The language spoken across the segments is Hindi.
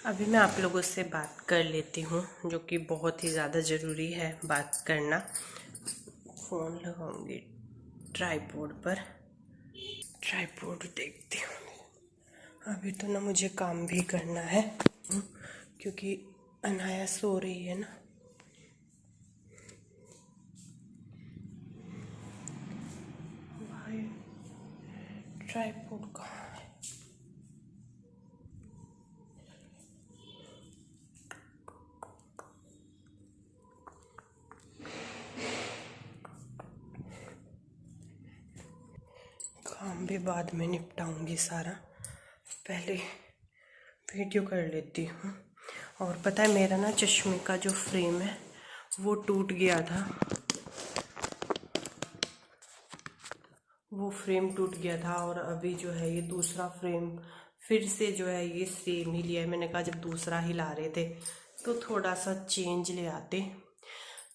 अभी मैं आप लोगों से बात कर लेती हूँ, जो कि बहुत ही ज़्यादा ज़रूरी है बात करना। फ़ोन लगाऊंगी ट्राइपॉड पर। ट्राइपॉड देखती हूँ। अभी तो ना मुझे काम भी करना है, क्योंकि अनाया सो रही है ना। भाई ट्राइपॉड कहाँ है? काम भी बाद में निपटाऊंगी सारा, पहले वीडियो कर लेती हूँ। और पता है, मेरा ना चश्मे का जो फ्रेम है वो टूट गया था। वो फ्रेम टूट गया था और अभी जो है ये दूसरा फ्रेम फिर से जो है ये सेम ही लिया है। मैंने कहा जब दूसरा ही ला रहे थे तो थोड़ा सा चेंज ले आते।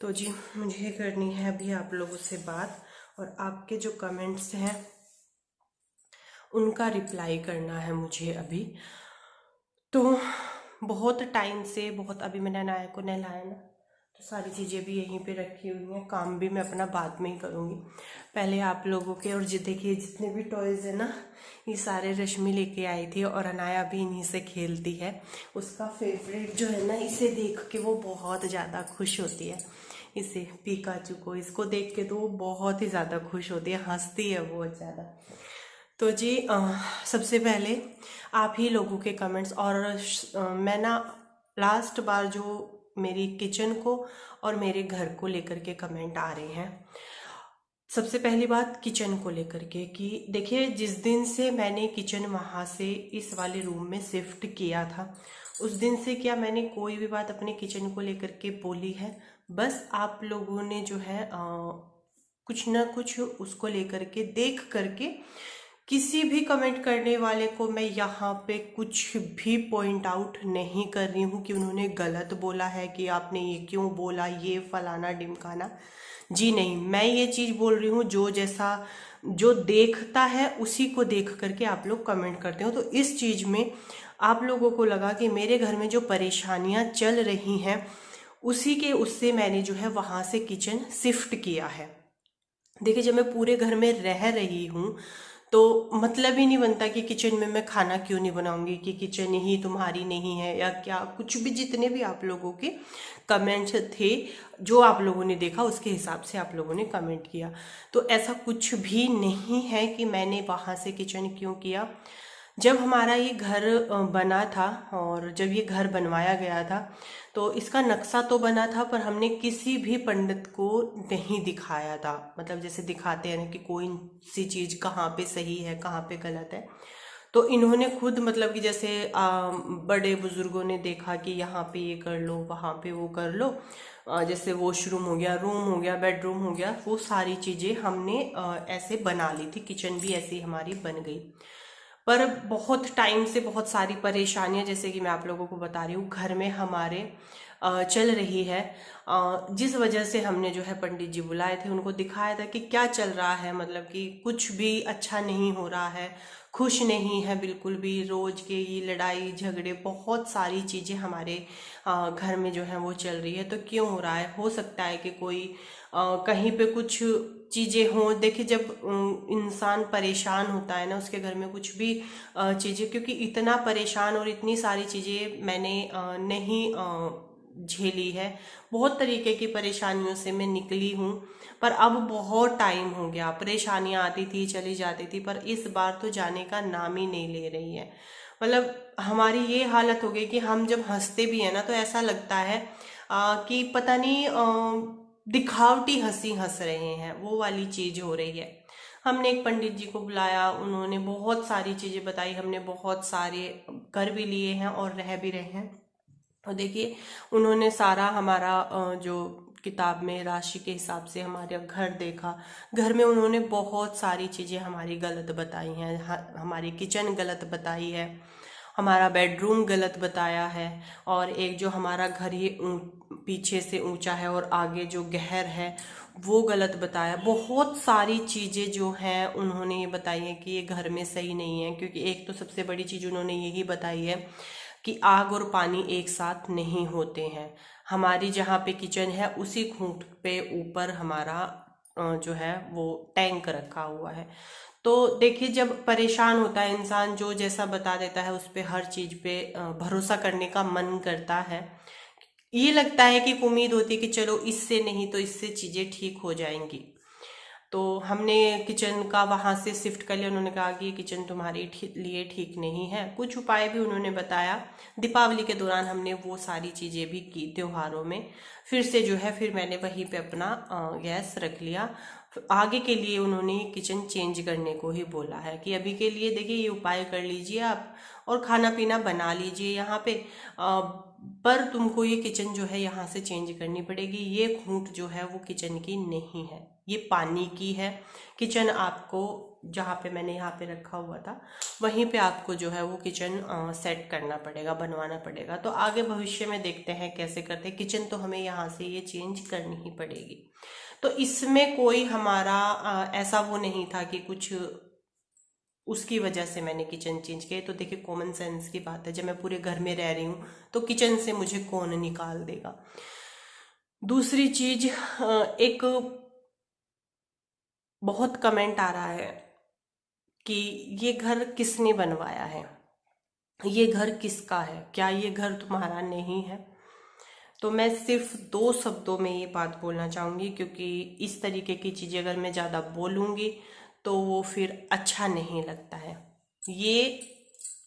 तो जी मुझे करनी है अभी आप लोगों से बात, और आपके जो कमेंट्स हैं उनका रिप्लाई करना है मुझे अभी। तो बहुत टाइम से अभी मैंने अनाया को नहलाया ना, तो सारी चीज़ें भी यहीं पे रखी हुई हैं। काम भी मैं अपना बाद में ही करूँगी, पहले आप लोगों के। और देखिए जितने भी टॉयज़ है ना, ये सारे रश्मि लेके आई थी और अनाया भी इन्हीं से खेलती है। उसका फेवरेट जो है ना, इसे देख के वो बहुत ज़्यादा खुश होती है। इसे पिकाचू को, इसको देख के तो वो बहुत ही ज़्यादा खुश होती है, हंसती है बहुत ज़्यादा। तो जी सबसे पहले आप ही लोगों के कमेंट्स, और मैं ना लास्ट बार जो मेरी किचन को और मेरे घर को लेकर के कमेंट आ रहे हैं। सबसे पहली बात किचन को लेकर के कि देखिए, जिस दिन से मैंने किचन वहाँ से इस वाले रूम में शिफ्ट किया था, उस दिन से क्या मैंने कोई भी बात अपने किचन को लेकर के बोली है? बस आप लोगों ने जो है कुछ ना कुछ उसको लेकर के देख करके, किसी भी कमेंट करने वाले को मैं यहाँ पे कुछ भी पॉइंट आउट नहीं कर रही हूँ कि उन्होंने गलत बोला है, कि आपने ये क्यों बोला, ये फलाना डिमकाना। जी नहीं, मैं ये चीज़ बोल रही हूँ जो जैसा जो देखता है उसी को देख करके आप लोग कमेंट करते हो। तो इस चीज़ में आप लोगों को लगा कि मेरे घर में जो परेशानियाँ चल रही हैं उसी के उससे मैंने जो है वहाँ से किचन शिफ्ट किया है। देखिए, जब मैं पूरे घर में रह रही हूँ तो मतलब ही नहीं बनता कि किचन में मैं खाना क्यों नहीं बनाऊंगी, कि किचन ही तुम्हारी नहीं है या क्या, कुछ भी। जितने भी आप लोगों के कमेंट्स थे, जो आप लोगों ने देखा उसके हिसाब से आप लोगों ने कमेंट किया। तो ऐसा कुछ भी नहीं है कि मैंने वहाँ से किचन क्यों किया। जब हमारा ये घर बना था और जब ये घर बनवाया गया था, तो इसका नक्शा तो बना था पर हमने किसी भी पंडित को नहीं दिखाया था। मतलब जैसे दिखाते हैं ना कि कोई सी चीज़ कहाँ पे सही है कहाँ पे गलत है, तो इन्होंने खुद मतलब कि जैसे बड़े बुजुर्गों ने देखा कि यहाँ पे ये कर लो, वहाँ पे वो कर लो। जैसे वॉशरूम हो गया, रूम हो गया, बेडरूम हो गया, वो सारी चीज़ें हमने ऐसे बना ली थी। किचन भी ऐसी हमारी बन गई। पर बहुत टाइम से बहुत सारी परेशानियां, जैसे कि मैं आप लोगों को बता रही हूँ, घर में हमारे चल रही है। जिस वजह से हमने जो है पंडित जी बुलाए थे, उनको दिखाया था कि क्या चल रहा है, मतलब कि कुछ भी अच्छा नहीं हो रहा है, खुश नहीं है बिल्कुल भी। रोज के ये लड़ाई झगड़े, बहुत सारी चीज़ें हमारे घर में जो है वो चल रही है। तो क्यों हो रहा है? हो सकता है कि कोई कहीं पे कुछ चीज़ें हों। देखिए, जब इंसान परेशान होता है ना, उसके घर में कुछ भी चीज़ें, क्योंकि इतना परेशान और इतनी सारी चीज़ें मैंने नहीं झेली है। बहुत तरीके की परेशानियों से मैं निकली हूँ, पर अब बहुत टाइम हो गया। परेशानियाँ आती थी चली जाती थी, पर इस बार तो जाने का नाम ही नहीं ले रही है। मतलब हमारी ये हालत हो गई कि हम जब हंसते भी है ना, तो ऐसा लगता है कि पता नहीं दिखावटी हंसी हंस रहे हैं, वो वाली चीज हो रही है। हमने एक पंडित जी को बुलाया, उन्होंने बहुत सारी चीजें बताई, हमने बहुत सारे कर भी लिए हैं और रह भी रहे हैं। और देखिए, उन्होंने सारा हमारा जो किताब में राशि के हिसाब से हमारे घर देखा। घर में उन्होंने बहुत सारी चीज़ें हमारी गलत बताई हैं। हमारी किचन गलत बताई है, हमारा बेडरूम गलत बताया है, और एक जो हमारा घर ये पीछे से ऊंचा है और आगे जो गहर है वो गलत बताया। बहुत सारी चीज़ें जो हैं उन्होंने ये बताई है कि ये घर में सही नहीं है। क्योंकि एक तो सबसे बड़ी चीज़ उन्होंने यही बताई है कि आग और पानी एक साथ नहीं होते हैं। हमारी जहाँ पे किचन है उसी खूंट पे ऊपर हमारा जो है वो टैंक रखा हुआ है। तो देखिए, जब परेशान होता है इंसान, जो जैसा बता देता है उस पे हर चीज पे भरोसा करने का मन करता है। ये लगता है कि उम्मीद होती है कि चलो इससे नहीं तो इससे चीजें ठीक हो जाएंगी। तो हमने किचन का वहां से शिफ्ट कर लिया। उन्होंने कहा कि ये किचन तुम्हारे लिए ठीक नहीं है। कुछ उपाय भी उन्होंने बताया। दीपावली के दौरान हमने वो सारी चीजें भी की। त्योहारों में फिर से जो है फिर मैंने वहीं पे अपना गैस रख लिया। आगे के लिए उन्होंने किचन चेंज करने को ही बोला है कि अभी के लिए देखिए ये उपाय कर लीजिए आप, और खाना पीना बना लीजिए यहाँ पे, पर तुमको ये किचन जो है यहाँ से चेंज करनी पड़ेगी। ये खूंट जो है वो किचन की नहीं है, ये पानी की है। किचन आपको जहाँ पे मैंने यहाँ पे रखा हुआ था वहीं पे आपको जो है वो किचन सेट करना पड़ेगा, बनवाना पड़ेगा। तो आगे भविष्य में देखते हैं कैसे करते हैं। किचन तो हमें यहाँ से ये चेंज करनी ही पड़ेगी। तो इसमें कोई हमारा ऐसा वो नहीं था कि कुछ उसकी वजह से मैंने किचन चेंज किया। तो देखिए कॉमन सेंस की बात है, जब मैं पूरे घर में रह रही हूँ तो किचन से मुझे कौन निकाल देगा। दूसरी चीज, एक बहुत कमेंट आ रहा है कि ये घर किसने बनवाया है, ये घर किसका है, क्या ये घर तुम्हारा नहीं है। तो मैं सिर्फ 2 शब्दों में ये बात बोलना चाहूँगी, क्योंकि इस तरीके की चीज़ें अगर मैं ज़्यादा बोलूँगी तो वो फिर अच्छा नहीं लगता है। ये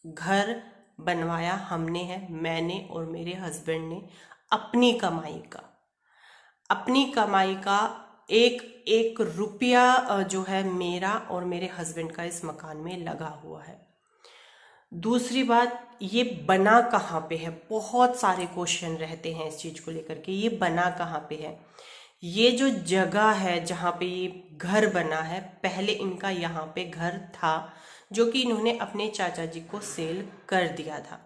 घर बनवाया हमने है, मैंने और मेरे हस्बैंड ने, अपनी कमाई का। अपनी कमाई का एक एक रुपया जो है मेरा और मेरे हस्बैंड का इस मकान में लगा हुआ है। दूसरी बात, ये बना कहाँ पे है, बहुत सारे क्वेश्चन रहते हैं इस चीज को लेकर के। ये बना कहाँ पे है, ये जो जगह है जहाँ पे ये घर बना है, पहले इनका यहाँ पे घर था जो कि इन्होंने अपने चाचा जी को सेल कर दिया था।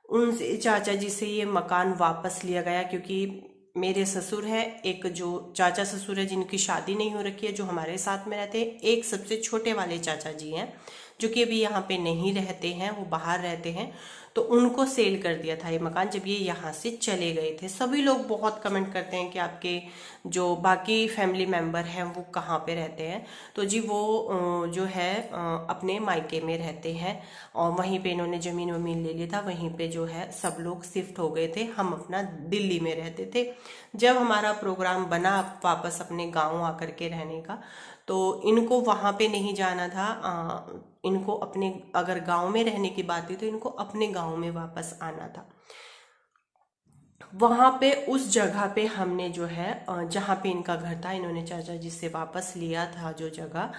उनसे चाचा जी से ये मकान वापस लिया गया, क्योंकि मेरे ससुर है, एक जो चाचा ससुर है जिनकी शादी नहीं हो रखी है, जो हमारे साथ में रहते हैं। एक सबसे छोटे वाले चाचा जी हैं जो कि अभी यहाँ पे नहीं रहते हैं, वो बाहर रहते हैं। तो उनको सेल कर दिया था ये मकान जब ये यहाँ से चले गए थे। सभी लोग बहुत कमेंट करते हैं कि आपके जो बाकी फैमिली मेंबर हैं वो कहाँ पे रहते हैं। तो जी वो जो है अपने मायके में रहते हैं, और वहीं पे इन्होंने ज़मीन वमीन ले लिया था। वहीं पे जो है सब लोग शिफ्ट हो गए थे। हम अपना दिल्ली में रहते थे। जब हमारा प्रोग्राम बना वापस अपने गांव आकर के रहने का, तो इनको वहाँ पे नहीं जाना था। इनको अपने, अगर गांव में रहने की बात थी तो इनको अपने गांव में वापस आना था। वहाँ पे उस जगह पे हमने जो है जहाँ पे इनका घर था, इन्होंने चाचा जी से वापस लिया था जो जगह,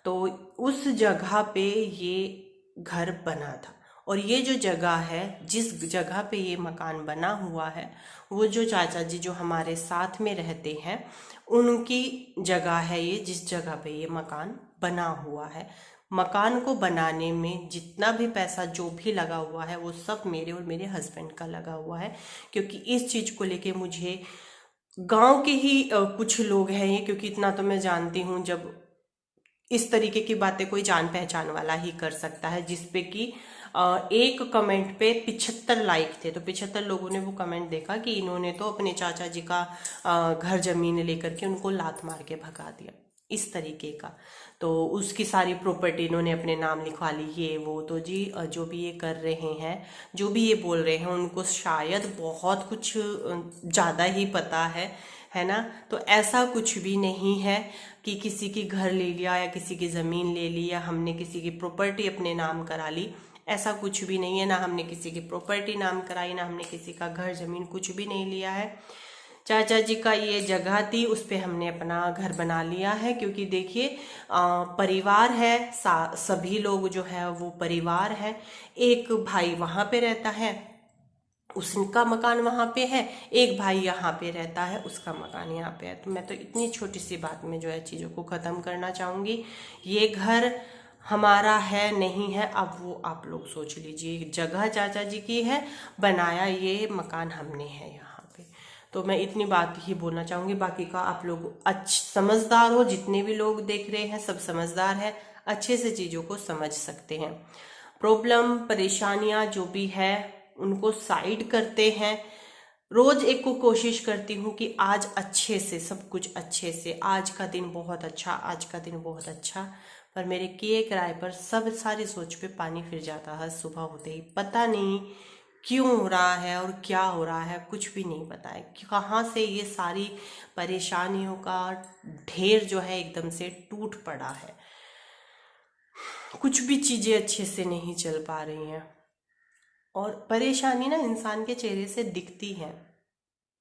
तो उस जगह पे ये घर बना था। और ये जो जगह है, जिस जगह पे ये मकान बना हुआ है, वो जो चाचा जी जो हमारे साथ में रहते हैं उनकी जगह है ये, जिस जगह पे ये मकान बना हुआ है। मकान को बनाने में जितना भी पैसा जो भी लगा हुआ है वो सब मेरे और मेरे हस्बैंड का लगा हुआ है। क्योंकि इस चीज़ को लेके मुझे गांव के ही कुछ लोग हैं ये, क्योंकि इतना तो मैं जानती हूँ, जब इस तरीके की बातें कोई जान पहचान वाला ही कर सकता है। जिसपे कि एक कमेंट पे 75 लाइक थे, तो 75 लोगों ने वो कमेंट देखा कि इन्होंने तो अपने चाचा जी का घर जमीन लेकर के उनको लात मार के भगा दिया, इस तरीके का। तो उसकी सारी प्रॉपर्टी इन्होंने अपने नाम लिखवा ली, ये वो। तो जी जो भी ये कर रहे हैं, जो भी ये बोल रहे हैं, उनको शायद बहुत कुछ ज़्यादा ही पता है ना। तो ऐसा कुछ भी नहीं है कि किसी की घर ले लिया या किसी की ज़मीन ले ली या हमने किसी की प्रॉपर्टी अपने नाम करा ली, ऐसा कुछ भी नहीं है। ना हमने किसी की प्रॉपर्टी नाम कराई, ना हमने किसी का घर जमीन कुछ भी नहीं लिया है। चाचा जी का ये जगह थी, उस पे हमने अपना घर बना लिया है। क्योंकि देखिए परिवार है, सभी लोग जो है वो परिवार है। एक भाई वहाँ पे रहता है, उसका मकान वहाँ पे है। एक भाई यहाँ पे रहता है, उसका मकान यहाँ पे है। तो मैं तो इतनी छोटी सी बात में जो है चीज़ों को ख़त्म करना चाहूँगी। ये घर हमारा है नहीं है, अब वो आप लोग सोच लीजिए। जगह चाचा जी की है, बनाया ये मकान हमने है यहाँ पे। तो मैं इतनी बात ही बोलना चाहूँगी। बाकी का आप लोग समझदार हो, जितने भी लोग देख रहे हैं सब समझदार है, अच्छे से चीज़ों को समझ सकते हैं। प्रॉब्लम परेशानियाँ जो भी है उनको साइड करते हैं। रोज एक को कोशिश करती हूँ कि आज अच्छे से सब कुछ अच्छे से, आज का दिन बहुत अच्छा, आज का दिन बहुत अच्छा। पर मेरे किए कराए पर सब सारी सोच पे पानी फिर जाता है सुबह होते ही। पता नहीं क्यों हो रहा है और क्या हो रहा है, कुछ भी नहीं पता है कि कहाँ से ये सारी परेशानियों का ढेर जो है एकदम से टूट पड़ा है। कुछ भी चीज़ें अच्छे से नहीं चल पा रही हैं और परेशानी ना इंसान के चेहरे से दिखती है।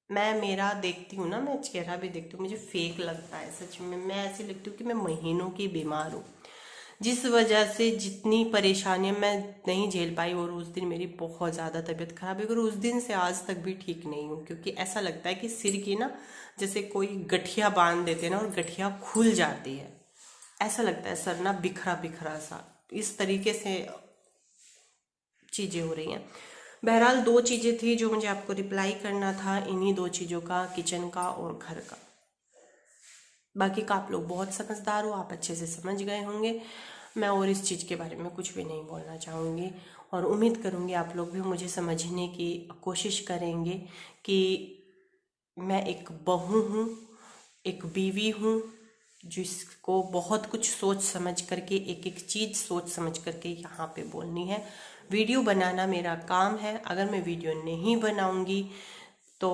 मैं मेरा देखती हूँ ना, मैं चेहरा भी देखती हूँ, मुझे फेक लगता है सच में। मैं ऐसी लगती हूँ कि मैं महीनों की बीमार हूँ, जिस वजह से जितनी परेशानियां मैं नहीं झेल पाई। और उस दिन मेरी बहुत ज़्यादा तबीयत खराब है और उस दिन से आज तक भी ठीक नहीं हूँ, क्योंकि ऐसा लगता है कि सिर की ना जैसे कोई गठिया बांध देते हैं ना और गठिया खुल जाती है, ऐसा लगता है सर ना बिखरा बिखरा सा। इस तरीके से चीज़ें हो रही हैं। बहरहाल 2 चीज़ें थी जो मुझे आपको रिप्लाई करना था, इन्हीं 2 चीज़ों का, किचन का और घर का। बाकी का आप लोग बहुत समझदार हो, आप अच्छे से समझ गए होंगे। मैं और इस चीज़ के बारे में कुछ भी नहीं बोलना चाहूँगी और उम्मीद करूँगी आप लोग भी मुझे समझने की कोशिश करेंगे कि मैं एक बहू हूँ, एक बीवी हूँ, जिसको बहुत कुछ सोच समझ करके, एक एक चीज़ सोच समझ करके यहाँ पे बोलनी है। वीडियो बनाना मेरा काम है, अगर मैं वीडियो नहीं बनाऊँगी तो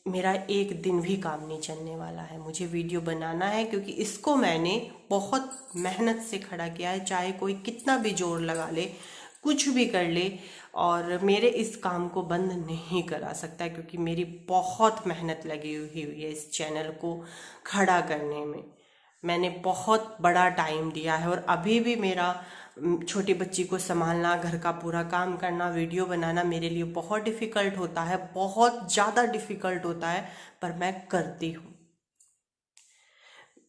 मेरा एक दिन भी काम नहीं चलने वाला है। मुझे वीडियो बनाना है क्योंकि इसको मैंने बहुत मेहनत से खड़ा किया है, चाहे कोई कितना भी जोर लगा ले, कुछ भी कर ले, और मेरे इस काम को बंद नहीं करा सकता, क्योंकि मेरी बहुत मेहनत लगी हुई है इस चैनल को खड़ा करने में। मैंने बहुत बड़ा टाइम दिया है और अभी भी मेरा छोटी बच्ची को संभालना, घर का पूरा काम करना, वीडियो बनाना मेरे लिए बहुत डिफ़िकल्ट होता है, बहुत ज़्यादा डिफ़िकल्ट होता है, पर मैं करती हूँ।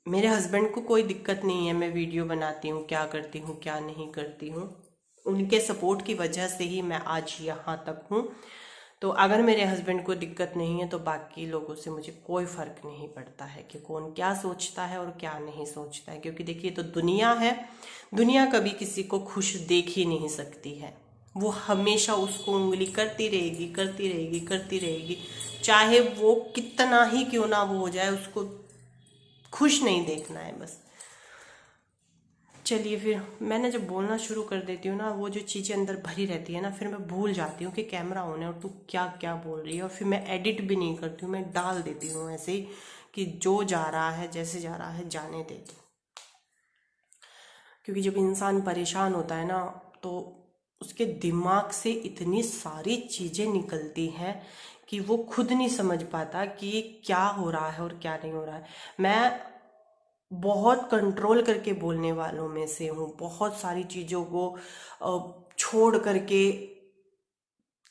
मेरे हस्बैंड को कोई दिक्कत नहीं है, मैं वीडियो बनाती हूँ, क्या करती हूँ क्या नहीं करती हूँ। उनके सपोर्ट की वजह से ही मैं आज यहाँ तक हूँ। तो अगर मेरे हस्बैंड को दिक्कत नहीं है तो बाकी लोगों से मुझे कोई फ़र्क नहीं पड़ता है कि कौन क्या सोचता है और क्या नहीं सोचता है। क्योंकि देखिए तो दुनिया है, दुनिया कभी किसी को खुश देख ही नहीं सकती है। वो हमेशा उसको उंगली करती रहेगी, करती रहेगी, करती रहेगी, चाहे वो कितना ही क्यों ना वो हो जाए, उसको खुश नहीं देखना है बस। चलिए फिर मैं ना जब बोलना शुरू कर देती हूँ ना, वो जो चीज़ें अंदर भरी रहती है ना, फिर मैं भूल जाती हूँ कि कैमरा ऑन है और तू क्या क्या बोल रही है, और फिर मैं एडिट भी नहीं करती हूँ, मैं डाल देती हूँ ऐसे ही कि जो जा रहा है जैसे जा रहा है जाने देती हूँ। क्योंकि जब इंसान परेशान होता है ना तो उसके दिमाग से इतनी सारी चीज़ें निकलती हैं कि वो खुद नहीं समझ पाता कि क्या हो रहा है और क्या नहीं हो रहा है। मैं बहुत कंट्रोल करके बोलने वालों में से हूँ, बहुत सारी चीज़ों को छोड़ करके,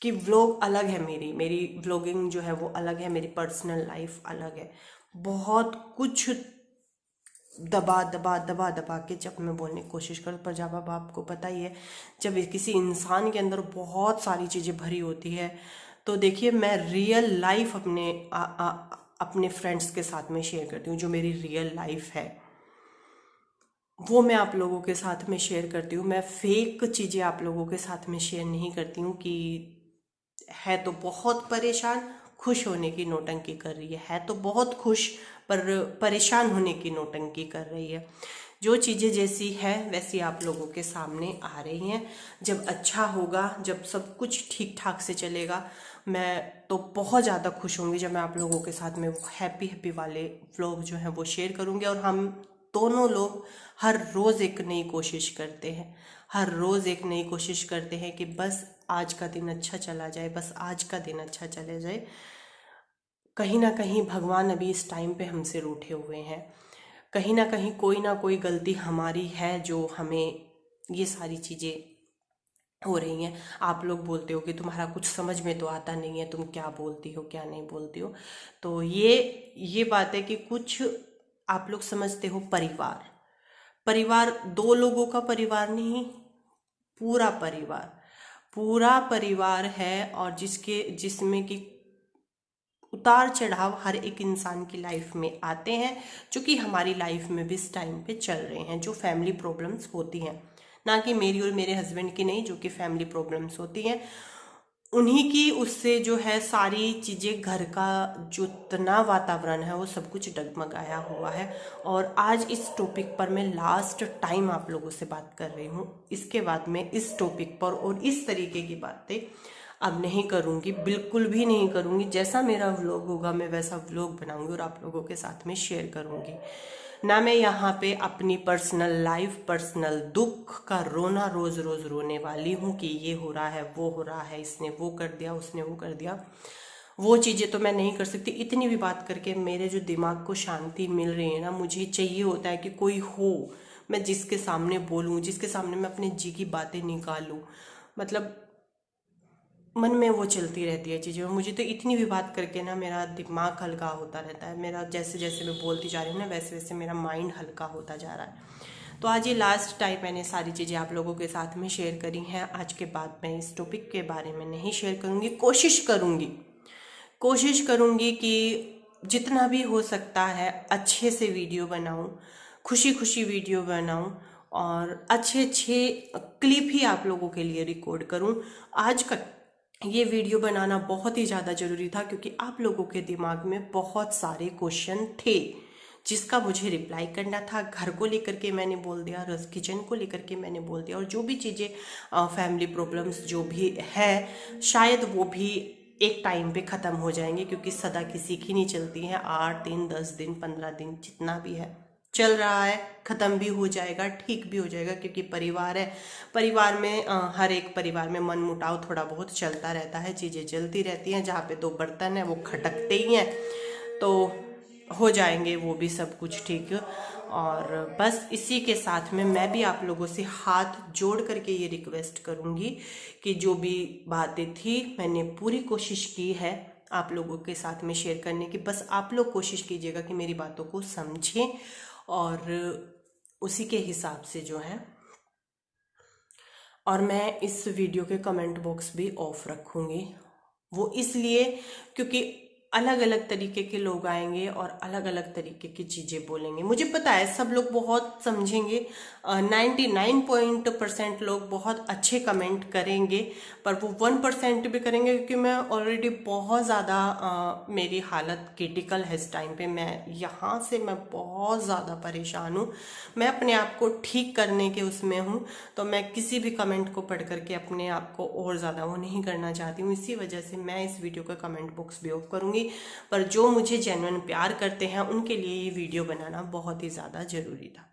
कि व्लॉग अलग है, मेरी व्लॉगिंग जो है वो अलग है, मेरी पर्सनल लाइफ अलग है। बहुत कुछ दबा दबा दबा दबा के जब मैं बोलने की कोशिश करूँ, पर जब अब आपको पता ही है जब किसी इंसान के अंदर बहुत सारी चीज़ें भरी होती है तो देखिए मैं रियल लाइफ अपने फ्रेंड्स के साथ में शेयर करती हूँ। जो मेरी रियल लाइफ है वो मैं आप लोगों के साथ में शेयर करती हूँ। मैं फेक चीज़ें आप लोगों के साथ में शेयर नहीं करती हूँ कि है तो बहुत परेशान, खुश होने की नौटंकी कर रही है तो बहुत खुश पर परेशान होने की नौटंकी कर रही है। जो चीज़ें जैसी है वैसी आप लोगों के सामने आ रही हैं। जब अच्छा होगा, जब सब कुछ ठीक ठाक से चलेगा, मैं तो बहुत ज़्यादा खुश होंगी जब मैं आप लोगों के साथ में हैप्पी हैप्पी वाले व्लॉग जो हैं वो शेयर करूँगी। और हम दोनों लोग हर रोज़ एक नई कोशिश करते हैं, हर रोज़ एक नई कोशिश करते हैं कि बस आज का दिन अच्छा चला जाए, बस आज का दिन अच्छा चले जाए। कहीं ना कहीं भगवान अभी इस टाइम पे हमसे रूठे हुए हैं, कहीं ना कोई गलती हमारी है जो हमें ये सारी चीज़ें हो रही हैं। आप लोग बोलते हो कि तुम्हारा कुछ समझ में तो आता नहीं है, तुम क्या बोलती हो क्या नहीं बोलती हो। तो ये बात है कि कुछ आप लोग समझते हो परिवार, परिवार 2 लोगों का परिवार नहीं, पूरा परिवार, पूरा परिवार है। और जिसमें कि उतार चढ़ाव हर एक इंसान की लाइफ में आते हैं, जो कि हमारी लाइफ में भी इस टाइम पे चल रहे हैं। जो फैमिली प्रॉब्लम्स होती हैं, ना कि मेरी और मेरे हस्बैंड की नहीं, जो कि फैमिली प्रॉब्लम्स होती हैं, उन्हीं की उससे जो है सारी चीज़ें, घर का जितना वातावरण है वो सब कुछ डगमगाया हुआ है। और आज इस टॉपिक पर मैं लास्ट टाइम आप लोगों से बात कर रही हूँ। इसके बाद मैं इस टॉपिक पर और इस तरीके की बातें अब नहीं करूँगी, बिल्कुल भी नहीं करूँगी। जैसा मेरा व्लॉग होगा मैं वैसा व्लॉग बनाऊँगी और आप लोगों के साथ में शेयर करूँगी। ना मैं यहाँ पे अपनी पर्सनल लाइफ, पर्सनल दुख का रोना रोज रोज रोने वाली हूँ कि ये हो रहा है, वो हो रहा है, इसने वो कर दिया, उसने वो कर दिया। वो चीज़ें तो मैं नहीं कर सकती। इतनी भी बात करके मेरे जो दिमाग को शांति मिल रही है ना, मुझे चाहिए होता है कि कोई हो, मैं जिसके सामने बोलूँ, जिसके सामने मैं अपने जी की बातें निकालूँ। मतलब मन में वो चलती रहती है चीज़ें। और मुझे तो इतनी भी बात करके ना मेरा दिमाग हल्का होता रहता है। मेरा जैसे जैसे मैं बोलती जा रही हूँ ना, वैसे वैसे मेरा माइंड हल्का होता जा रहा है। तो आज ये लास्ट टाइम मैंने सारी चीज़ें आप लोगों के साथ में शेयर करी हैं। आज के बाद मैं इस टॉपिक के बारे में नहीं शेयर करूँगी। कोशिश करूँगी कि जितना भी हो सकता है अच्छे से वीडियो बनाऊँ, खुशी खुशी वीडियो बनाऊँ और अच्छे अच्छे क्लिप ही आप लोगों के लिए रिकॉर्ड करूँ। आज का ये वीडियो बनाना बहुत ही ज़्यादा ज़रूरी था क्योंकि आप लोगों के दिमाग में बहुत सारे क्वेश्चन थे जिसका मुझे रिप्लाई करना था। घर को लेकर के मैंने बोल दिया, रस किचन को लेकर के मैंने बोल दिया, और जो भी चीज़ें फैमिली प्रॉब्लम्स जो भी है शायद वो भी एक टाइम पे ख़त्म हो जाएंगे क्योंकि सदा किसी की नहीं चलती है। 8 दिन, 10 दिन, 15 दिन, जितना भी है चल रहा है, ख़त्म भी हो जाएगा, ठीक भी हो जाएगा क्योंकि परिवार है। परिवार में हर एक परिवार में मन मुटाव थोड़ा बहुत चलता रहता है, चीज़ें चलती रहती हैं। जहाँ पे दो बर्तन है वो खटकते ही हैं, तो हो जाएंगे वो भी सब कुछ ठीक। और बस इसी के साथ में मैं भी आप लोगों से हाथ जोड़ करके ये रिक्वेस्ट करूँगी कि जो भी बातें थी मैंने पूरी कोशिश की है आप लोगों के साथ में शेयर करने की। बस आप लोग कोशिश कीजिएगा कि मेरी बातों को समझें और उसी के हिसाब से जो है। और मैं इस वीडियो के कमेंट बॉक्स भी ऑफ रखूँगी, वो इसलिए क्योंकि अलग अलग तरीके के लोग आएंगे और अलग अलग तरीके की चीज़ें बोलेंगे। मुझे पता है सब लोग बहुत समझेंगे, 99% लोग बहुत अच्छे कमेंट करेंगे, पर वो 1% भी करेंगे क्योंकि मैं ऑलरेडी बहुत ज़्यादा मेरी हालत क्रिटिकल है इस टाइम पे। मैं यहाँ से मैं बहुत ज़्यादा परेशान हूँ, मैं अपने आप को ठीक करने के उसमें हूँ। तो मैं किसी भी कमेंट को पढ़ करके अपने आप को और ज़्यादा वो नहीं करना चाहती हूँ। इसी वजह से मैं इस वीडियो का कमेंट बॉक्स भी ऑफ करूँगी। पर जो मुझे जेन्युइन प्यार करते हैं उनके लिए ये वीडियो बनाना बहुत ही ज़्यादा ज़रूरी था।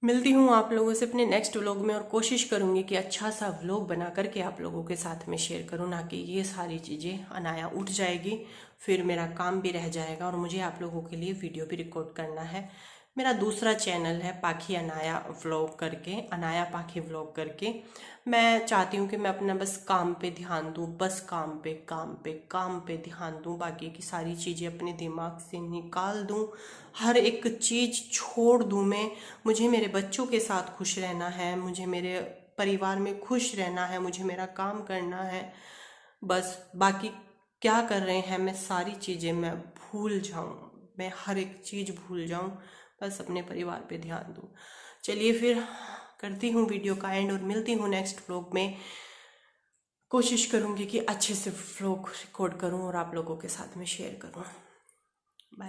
मिलती हूँ आप लोगों से अपने नेक्स्ट व्लॉग में और कोशिश करूँगी कि अच्छा सा व्लॉग बना करके आप लोगों के साथ में शेयर करूँ, ना कि ये सारी चीज़ें अनाया उठ जाएगी, फिर मेरा काम भी रह जाएगा और मुझे आप लोगों के लिए वीडियो भी रिकॉर्ड करना है। मेरा दूसरा चैनल है पाखी अनाया व्लॉग करके, अनाया पाखी व्लॉग करके। मैं चाहती हूँ कि मैं अपना बस काम पे ध्यान दूँ, बस काम पे काम पे काम पे ध्यान दूँ, बाकी की सारी चीज़ें अपने दिमाग से निकाल दूँ, हर एक चीज़ छोड़ दूँ मैं। मुझे मेरे बच्चों के साथ खुश रहना है, मुझे मेरे परिवार में खुश रहना है, मुझे मेरा काम करना है। बस बाकी क्या कर रहे हैं मैं सारी चीज़ें मैं भूल जाऊँ, मैं हर एक चीज़ भूल जाऊँ, बस अपने परिवार पे ध्यान दूँ। चलिए फिर करती हूँ वीडियो का एंड और मिलती हूँ नेक्स्ट व्लॉग में। कोशिश करूँगी कि अच्छे से व्लॉग रिकॉर्ड करूँ और आप लोगों के साथ में शेयर करूँ।